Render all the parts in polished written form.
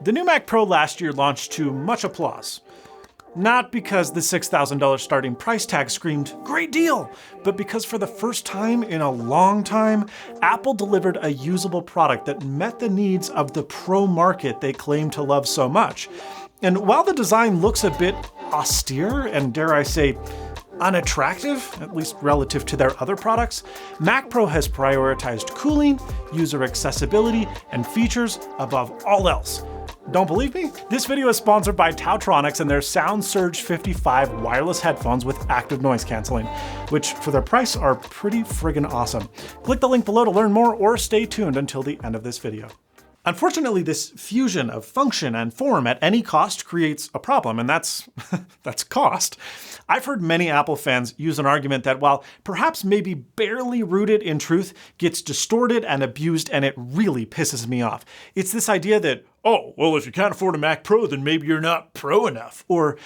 The new Mac Pro last year launched to much applause. Not because the $6,000 starting price tag screamed, "Great deal!" but because for the first time in a long time, Apple delivered a usable product that met the needs of the pro market they claim to love so much. And while the design looks a bit austere and, dare I say, unattractive, at least relative to their other products, Mac Pro has prioritized cooling, user accessibility, and features above all else. Don't believe me? This video is sponsored by Tautronics and their Sound Surge 55 wireless headphones with active noise cancelling, which for their price are pretty friggin' awesome. Click the link below to learn more or stay tuned until the end of this video. Unfortunately, this fusion of function and form at any cost creates a problem, and that's cost. I've heard many Apple fans use an argument that, while perhaps maybe barely rooted in truth, gets distorted and abused, and it really pisses me off. It's this idea that, oh, well, if you can't afford a Mac Pro, then maybe you're not pro enough. Or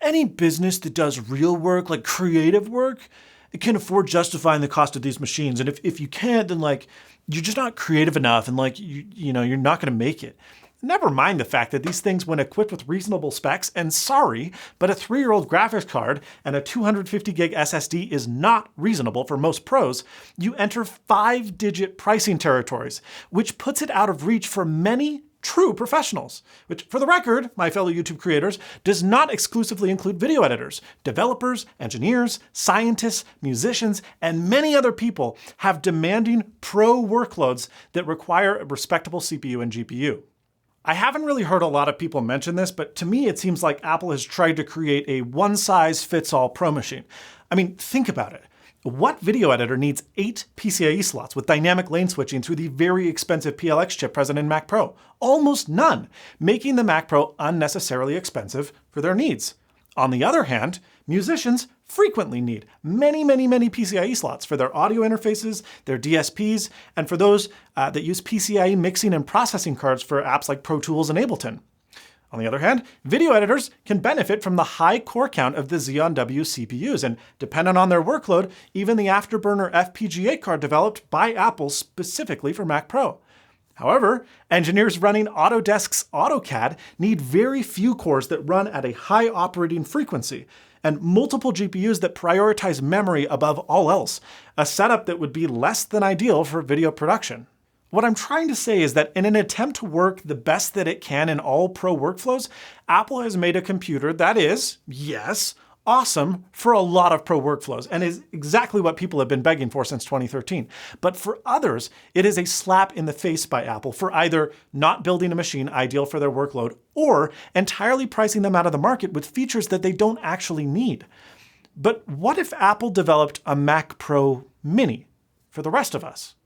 any business that does real work, like creative work, it can afford justifying the cost of these machines. And if you can't, then you're just not creative enough, and you're not gonna make it. Never mind the fact that these things, when equipped with reasonable specs, and sorry, but a 3-year-old graphics card and a 250 gig SSD is not reasonable for most pros, you enter 5-digit pricing territories, which puts it out of reach for many true professionals, which, for the record, my fellow YouTube creators, does not exclusively include video editors. Developers, engineers, scientists, musicians, and many other people have demanding pro workloads that require a respectable CPU and GPU. I haven't really heard a lot of people mention this, but to me it seems like Apple has tried to create a one-size-fits-all pro machine. I mean, think about it. What video editor needs 8 PCIe slots with dynamic lane switching through the very expensive PLX chip present in Mac Pro? Almost none, making the Mac Pro unnecessarily expensive for their needs. On the other hand, musicians frequently need many PCIe slots for their audio interfaces, their DSPs, and for those that use PCIe mixing and processing cards for apps like Pro Tools and Ableton. On the other hand, video editors can benefit from the high core count of the Xeon W CPUs, and depending on their workload, even the Afterburner FPGA card developed by Apple specifically for Mac Pro. However, engineers running Autodesk's AutoCAD need very few cores that run at a high operating frequency, and multiple GPUs that prioritize memory above all else, a setup that would be less than ideal for video production. What I'm trying to say is that in an attempt to work the best that it can in all pro workflows, Apple has made a computer that is, yes, awesome for a lot of pro workflows, and is exactly what people have been begging for since 2013. But for others, it is a slap in the face by Apple for either not building a machine ideal for their workload or entirely pricing them out of the market with features that they don't actually need. But what if Apple developed a Mac Pro Mini for the rest of us?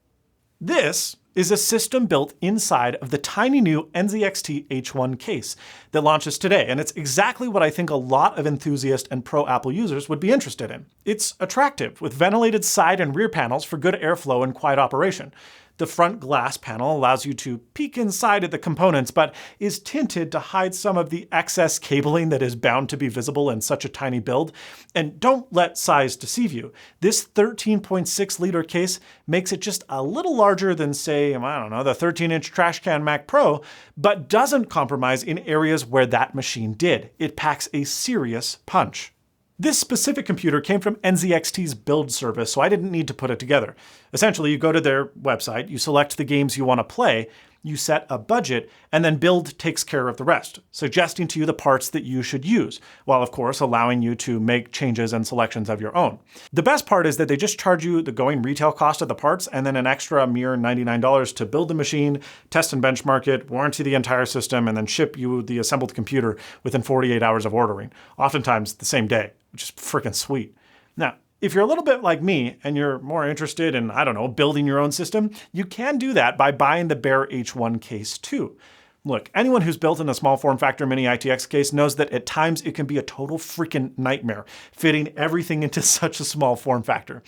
This is a system built inside of the tiny new NZXT H1 case that launches today, and it's exactly what I think a lot of enthusiast and pro Apple users would be interested in. It's attractive, with ventilated side and rear panels for good airflow and quiet operation. The front glass panel allows you to peek inside at the components, but is tinted to hide some of the excess cabling that is bound to be visible in such a tiny build. And don't let size deceive you. This 13.6 liter case makes it just a little larger than, say, I don't know, the 13-inch trash can Mac Pro, but doesn't compromise in areas where that machine did. It packs a serious punch. This specific computer came from NZXT's build service, so I didn't need to put it together. Essentially, you go to their website, you select the games you want to play, you set a budget, and then Build takes care of the rest, suggesting to you the parts that you should use, while of course allowing you to make changes and selections of your own. The best part is that they just charge you the going retail cost of the parts and then an extra mere $99 to build the machine, test and benchmark it, warranty the entire system, and then ship you the assembled computer within 48 hours of ordering, oftentimes the same day, which is freaking sweet. Now, if you're a little bit like me and you're more interested in, I don't know, building your own system, you can do that by buying the bare H1 case too. Look, anyone who's built in a small form factor mini-ITX case knows that at times it can be a total freaking nightmare fitting everything into such a small form factor.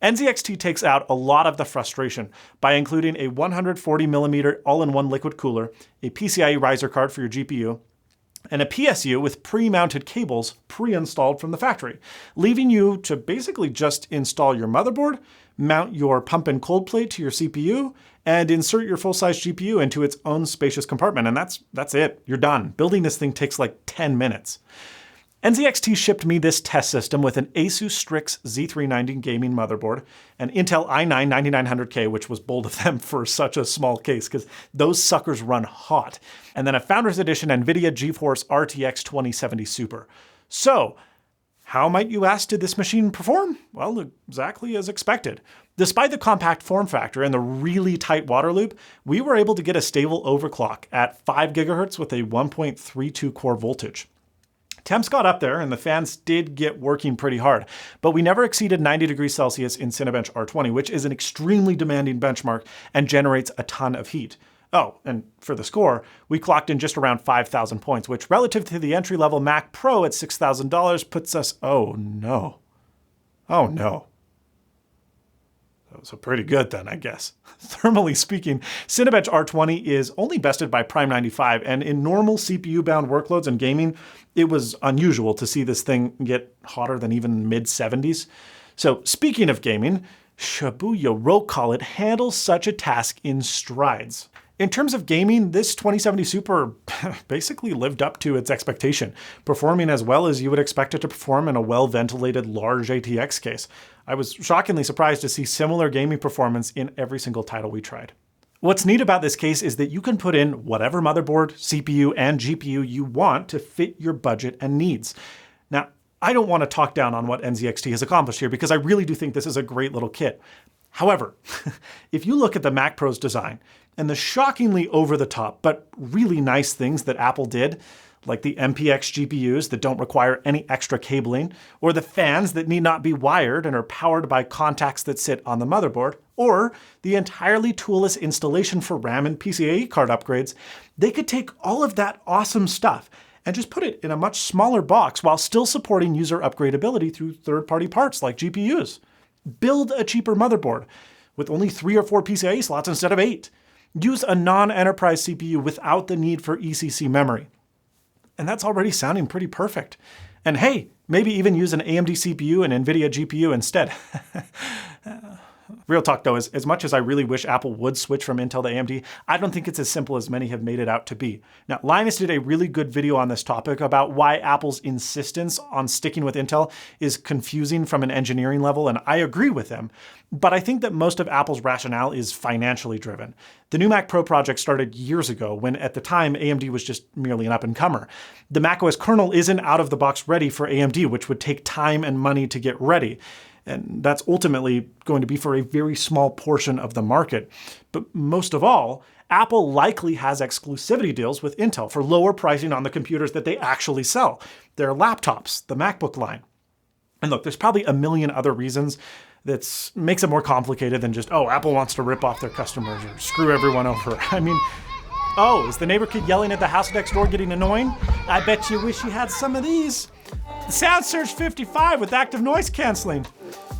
NZXT takes out a lot of the frustration by including a 140mm all-in-one liquid cooler, a PCIe riser card for your GPU, and a PSU with pre-mounted cables pre-installed from the factory, leaving you to basically just install your motherboard, mount your pump and cold plate to your CPU, and insert your full-size GPU into its own spacious compartment, and that's it. You're done. Building this thing takes like 10 minutes. NZXT shipped me this test system with an Asus Strix Z390 gaming motherboard, an Intel i9-9900K, which was bold of them for such a small case because those suckers run hot, and then a Founders Edition NVIDIA GeForce RTX 2070 Super. So, how might you ask did this machine perform? Well, exactly as expected. Despite the compact form factor and the really tight water loop, we were able to get a stable overclock at 5 GHz with a 1.32 core voltage. Temps got up there and the fans did get working pretty hard, but we never exceeded 90 degrees Celsius in Cinebench R20, which is an extremely demanding benchmark and generates a ton of heat. Oh, and for the score, we clocked in just around 5,000 points, which relative to the entry-level Mac Pro at $6,000 puts us, oh no. So pretty good then, I guess. Thermally speaking, Cinebench R20 is only bested by Prime 95, and in normal CPU-bound workloads and gaming, it was unusual to see this thing get hotter than even mid-70s. So speaking of gaming, Shibuya Roll Call It handles such a task in strides. In terms of gaming, this 2070 Super basically lived up to its expectation, performing as well as you would expect it to perform in a well-ventilated large ATX case. I was shockingly surprised to see similar gaming performance in every single title we tried. What's neat about this case is that you can put in whatever motherboard, CPU, and GPU you want to fit your budget and needs. Now, I don't want to talk down on what NZXT has accomplished here because I really do think this is a great little kit. However, if you look at the Mac Pro's design and the shockingly over-the-top but really nice things that Apple did, like the MPX GPUs that don't require any extra cabling, or the fans that need not be wired and are powered by contacts that sit on the motherboard, or the entirely toolless installation for RAM and PCIe card upgrades, they could take all of that awesome stuff and just put it in a much smaller box while still supporting user upgradability through third-party parts like GPUs. Build a cheaper motherboard with only 3 or 4 PCIe slots instead of 8. Use a non-enterprise CPU without the need for ECC memory. And that's already sounding pretty perfect. And hey, maybe even use an AMD CPU and NVIDIA GPU instead. Real talk though, as much as I really wish Apple would switch from Intel to AMD, I don't think it's as simple as many have made it out to be. Now, Linus did a really good video on this topic about why Apple's insistence on sticking with Intel is confusing from an engineering level, and I agree with him. But I think that most of Apple's rationale is financially driven. The new Mac Pro project started years ago when at the time AMD was just merely an up-and-comer. The macOS kernel isn't out of the box ready for AMD, which would take time and money to get ready. And that's ultimately going to be for a very small portion of the market. But most of all, Apple likely has exclusivity deals with Intel for lower pricing on the computers that they actually sell, their laptops, the MacBook line. And look, there's probably a million other reasons that makes it more complicated than just, oh, Apple wants to rip off their customers or screw everyone over. I mean, oh, is the neighbor kid yelling at the house next door getting annoying? I bet you wish you had some of these. The Sound Surge 55 with active noise canceling.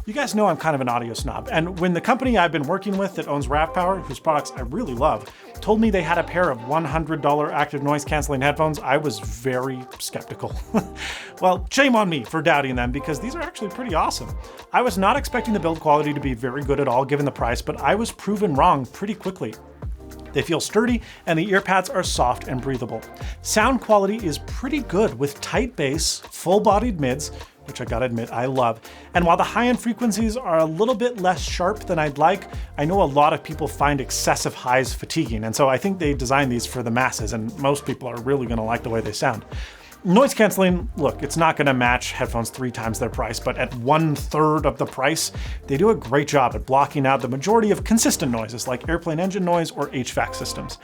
You guys know I'm kind of an audio snob, and when the company I've been working with that owns RAV Power, whose products I really love, told me they had a pair of $100 active noise canceling headphones, I was very skeptical. Well, shame on me for doubting them because these are actually pretty awesome. I was not expecting the build quality to be very good at all given the price, but I was proven wrong pretty quickly. They feel sturdy, and the ear pads are soft and breathable. Sound quality is pretty good with tight bass, full-bodied mids, which I gotta admit I love. And while the high-end frequencies are a little bit less sharp than I'd like, I know a lot of people find excessive highs fatiguing, and so I think they designed these for the masses, and most people are really gonna like the way they sound. Noise canceling, look, it's not gonna match headphones 3 times their price, but at 1/3 of the price, they do a great job at blocking out the majority of consistent noises like airplane engine noise or HVAC systems.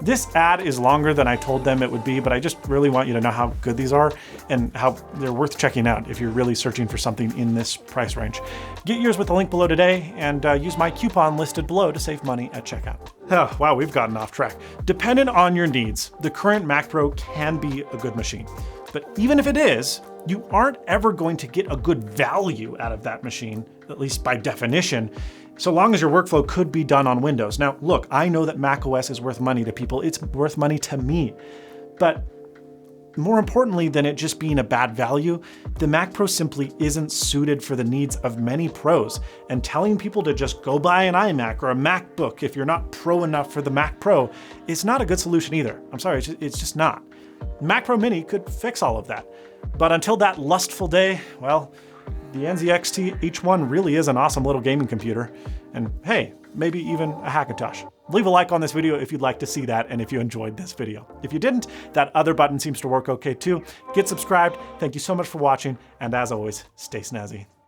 This ad is longer than I told them it would be, but I just really want you to know how good these are and how they're worth checking out if you're really searching for something in this price range. Get yours with the link below today and use my coupon listed below to save money at checkout. Oh, wow, we've gotten off track. Dependent on your needs, the current Mac Pro can be a good machine. But even if it is, you aren't ever going to get a good value out of that machine, at least by definition, so long as your workflow could be done on Windows. Now, look, I know that macOS is worth money to people. It's worth money to me. But more importantly than it just being a bad value, the Mac Pro simply isn't suited for the needs of many pros, and telling people to just go buy an iMac or a MacBook if you're not pro enough for the Mac Pro is not a good solution either. I'm sorry, it's just not. Mac Pro Mini could fix all of that. But until that lustful day, well, the NZXT H1 really is an awesome little gaming computer. And hey, maybe even a hackintosh. Leave a like on this video if you'd like to see that and if you enjoyed this video. If you didn't, that other button seems to work okay too. Get subscribed. Thank you so much for watching, and as always, stay snazzy.